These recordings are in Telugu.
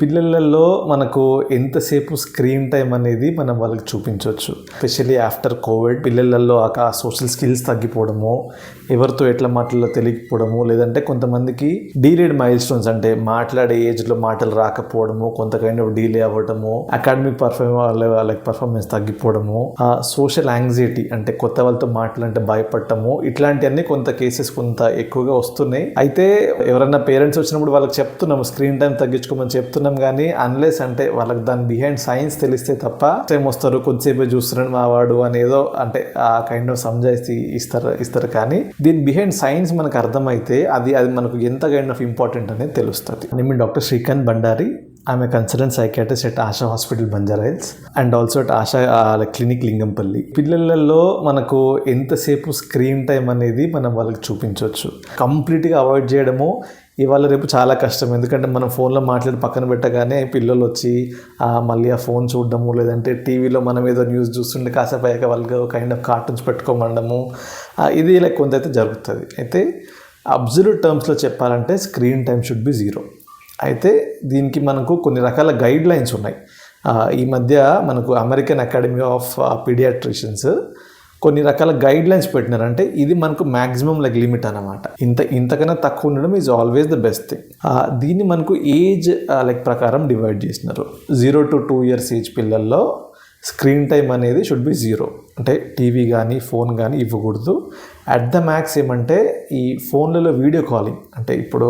పిల్లలలో మనకు ఎంతసేపు స్క్రీన్ టైం అనేది మనం వాళ్ళకి చూపించవచ్చు. ఎస్పెషల్లీ ఆఫ్టర్ కోవిడ్ పిల్లలలో ఆ సోషల్ స్కిల్స్ తగ్గిపోవడము, ఎవరితో ఎట్లా మాట్లాడాలో తెలియకపోవడము, లేదంటే కొంతమందికి డీలేడ్ మైల్ స్టోన్స్ అంటే మాట్లాడే ఏజ్లో మాటలు రాకపోవడము, కొంత కైండ్ ఆఫ్ డీలే అవ్వడము, అకాడమిక్ పర్ఫార్మెన్స్ తగ్గిపోవడము, సోషల్ యాంగ్జైటీ అంటే కొత్త వాళ్ళతో మాట్లాడంటే భయపడటము, ఇట్లాంటివన్నీ కొంత కేసెస్ కొంత ఎక్కువగా వస్తున్నాయి. అయితే ఎవరైనా పేరెంట్స్ వచ్చినప్పుడు వాళ్ళకి చెప్తున్నాము స్క్రీన్ టైం తగ్గించుకోమని చెప్తున్నాం, కానీ అన్లెస్ అంటే వాళ్ళకి దాని బిహైండ్ సైన్స్ తెలిస్తే తప్ప టైం వస్తారు కొద్దిసేపు చూస్తున్నాడు మా వాడు అనేదో అంటే ఆ కైండ్ ఆఫ్ సంజాయిస్తీ ఇస్తారు కానీ దీని బిహైండ్ సైన్స్ మనకు అర్థమైతే అది మనకు ఎంత కైండ్ ఆఫ్ ఇంపార్టెంట్ అనేది తెలుస్తుంది. నేను doctor Srikanth Bandari. I'm a consultant psychiatrist at Asha Hospital Banjara Hills and also at Asha Clinic Lingampally. పిల్లలలో మనకు ఎంతసేపు స్క్రీన్ టైం అనేది మనం వాళ్ళకి చూపించవచ్చు. కంప్లీట్గా అవాయిడ్ చేయడము ఇవాళ రేపు చాలా కష్టం. ఎందుకంటే మనం ఫోన్లో మాట్లాడి పక్కన పెట్టగానే పిల్లలు వచ్చి మళ్ళీ ఆ ఫోన్ చూడడము, లేదంటే టీవీలో మనం ఏదో న్యూస్ చూస్తుంటే కాసేపు అయ్యాక వాళ్ళకి కైండ్ ఆఫ్ కార్టూన్స్ పెట్టుకోమనడము, ఇది కొంత అయితే జరుగుతుంది. అయితే అబ్జల్యూట్ టర్మ్స్లో చెప్పాలంటే స్క్రీన్ టైం షుడ్ బి 0. అయితే దీనికి మనకు కొన్ని రకాల గైడ్ లైన్స్ ఉన్నాయి. ఈ మధ్య మనకు అమెరికన్ అకాడమీ ఆఫ్ పీడియాట్రిషియన్స్ కొన్ని రకాల గైడ్ లైన్స్ పెట్టినారు. అంటే ఇది మనకు మ్యాక్సిమం లిమిట్ అన్నమాట. ఇంతకన్నా తక్కువ ఉండడం is always the best thing. దీన్ని మనకు ఏజ్ ప్రకారం డివైడ్ చేసినారు. 0 to 2 years ఏజ్ పిల్లల్లో స్క్రీన్ టైం అనేది షుడ్ బి 0. అంటే టీవీ కానీ ఫోన్ కానీ ఇవ్వకూడదు. అట్ ద మ్యాక్స్ ఏమంటే ఈ ఫోన్లలో వీడియో కాలింగ్ అంటే ఇప్పుడు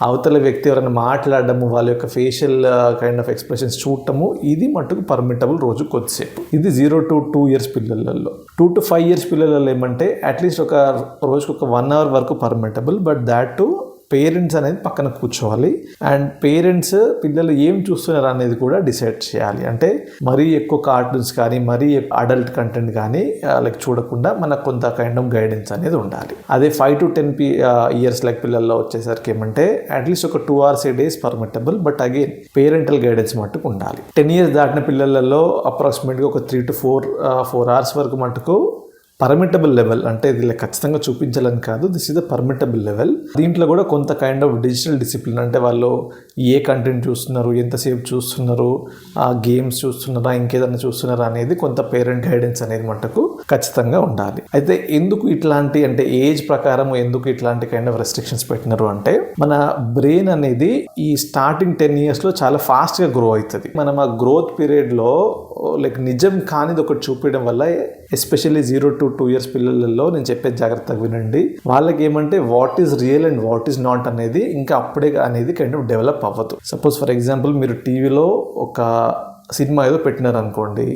అవతల వ్యక్తి ఎవరైనా మాట్లాడడము, వాళ్ళ యొక్క ఫేషియల్ కైండ్ ఆఫ్ ఎక్స్ప్రెషన్స్ చూడటము, ఇది మట్టుకు పర్మిటబుల్ రోజు కొద్దిసేపు. ఇది 0 to 2 years పిల్లలలో. 2 to 5 years పిల్లలలో ఏమంటే అట్లీస్ట్ ఒక రోజుకు ఒక 1 hour వరకు permittable. But that to parents అనేది పక్కన కూర్చోవాలి అండ్ పేరెంట్స్ పిల్లలు ఏం చూస్తున్నారు అనేది కూడా డిసైడ్ చేయాలి. అంటే మరీ ఎక్కువ కార్టూన్స్ కానీ మరీ అడల్ట్ కంటెంట్ కానీ చూడకుండా మనకు కొంత కైండ్ ఆఫ్ గైడెన్స్ అనేది ఉండాలి. అదే 5 to 10 years పిల్లల్లో వచ్చేసరికి ఏమంటే అట్లీస్ట్ ఒక 2 hours a day permittable. But again parental guidance మట్టుకు ఉండాలి. 10 years దాటిన పిల్లలలో అప్రాక్సిమేట్గా ఒక 3 to 4 hours వరకు మటుకు పర్మిటబుల్ లెవెల్. అంటే ఇది ఖచ్చితంగా చూపించాలని కాదు, this is the permittable level. దీంట్లో కూడా కొంత కైండ్ ఆఫ్ డిజిటల్ డిసిప్లిన్ అంటే వాళ్ళు ఏ కంటెంట్ చూస్తున్నారు, ఎంతసేపు చూస్తున్నారు, గేమ్స్ చూస్తున్నారా, ఇంకేదైనా చూస్తున్నారా అనేది కొంత పేరెంట్ గైడెన్స్ అనేది మటుకు ఖచ్చితంగా ఉండాలి. అయితే ఎందుకు ఇట్లాంటి అంటే ఏజ్ ప్రకారం ఎందుకు ఇట్లాంటి కైండ్ ఆఫ్ రెస్ట్రిక్షన్స్ పెట్టినారు అంటే మన బ్రెయిన్ అనేది ఈ స్టార్టింగ్ 10 yearsలో చాలా ఫాస్ట్గా గ్రో అవుతుంది. మనం ఆ గ్రోత్ పీరియడ్లో నిజం కానిది ఒకటి చూపించడం వల్ల ఎస్పెషల్లీ 0 to 2 years పిల్లలలో నేను చెప్పే జాగ్రత్తగా వినండి. వాళ్ళకి ఏమంటే what is real and what is not అనేది ఇంకా అప్పుడే అనేది కైండ్ ఆఫ్ డెవలప్ అవ్వదు. సపోజ్ ఫర్ ఎగ్జాంపుల్ మీరు టీవీలో ఒక సినిమా ఏదో పెట్టినారు అనుకోండి,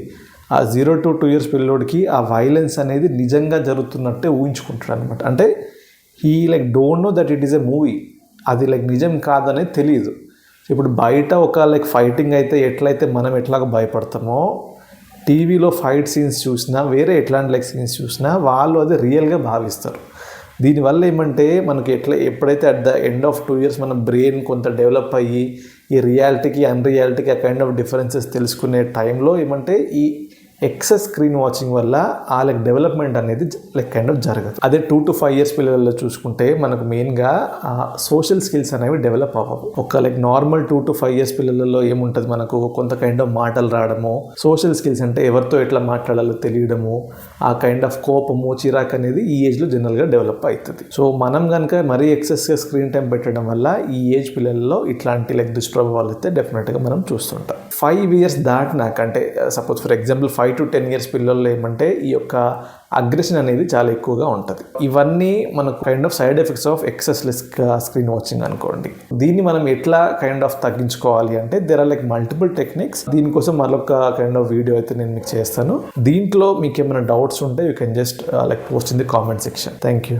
ఆ 0 to 2 years పిల్లోడికి ఆ వైలెన్స్ అనేది నిజంగా జరుగుతున్నట్టే ఊహించుకుంటాడు అనమాట. అంటే he don't know that it is a movie, అది నిజం కాదనేది తెలియదు. ఇప్పుడు బయట ఒక ఫైటింగ్ అయితే ఎట్లయితే మనం ఎట్లాగో భయపడతామో, టీవీలో ఫైట్ సీన్స్ చూసినా వేరే ఎట్లాంటి సీన్స్ చూసినా వాళ్ళు అది రియల్గా భావిస్తారు. దీనివల్ల ఏమంటే మనకి ఎప్పుడైతే at the end of 2 years మన బ్రెయిన్ కొంత డెవలప్ అయ్యి ఈ రియాలిటీకి అన్రియాలిటీకి ఆ కైండ్ ఆఫ్ డిఫరెన్సెస్ తెలుసుకునే టైంలో ఏమంటే ఈ ఎక్సెస్ స్క్రీన్ వాచింగ్ వల్ల ఆ డెవలప్మెంట్ అనేది కైండ్ ఆఫ్ జరగదు. అదే 2 to 5 years పిల్లల్లో చూసుకుంటే మనకు మెయిన్గా సోషల్ స్కిల్స్ అనేవి డెవలప్ అవ్వవు. ఒక నార్మల్ 2 to 5 years పిల్లలలో ఏముంటుంది, మనకు కొంత కైండ్ ఆఫ్ మాటలు రావడము, సోషల్ స్కిల్స్ అంటే ఎవరితో ఎట్లా మాట్లాడాలో తెలియడము, ఆ కైండ్ ఆఫ్ కోపము, చిరాకు అనేది ఈ ఏజ్లో జనరల్గా డెవలప్ అవుతుంది. సో మనం కనుక మరీ ఎక్సెస్గా స్క్రీన్ టైం పెట్టడం వల్ల ఈ ఏజ్ పిల్లల్లో ఇట్లాంటి దుష్ప్రభావాలు అయితే డెఫినెట్గా మనం చూస్తుంటాం. 5 years దాటినాక అంటే suppose for example 5 to 10 years పిల్లల్లో ఏమంటే ఈ యొక్క అగ్రెషన్ అనేది చాలా ఎక్కువగా ఉంటుంది. ఇవన్నీ మనకు kind of side effects of excessive screen watching అనుకోండి. దీన్ని మనం ఎట్లా కైండ్ ఆఫ్ తగ్గించుకోవాలి అంటే దేర్ ఆర్ మల్టిపుల్ టెక్నిక్స్. దీనికోసం మరొక కైండ్ ఆఫ్ వీడియో అయితే నేను మీకు చేస్తాను. దీంట్లో మీకు ఏమైనా డౌట్స్ ఉంటే you can just post in the comment section. Thank you.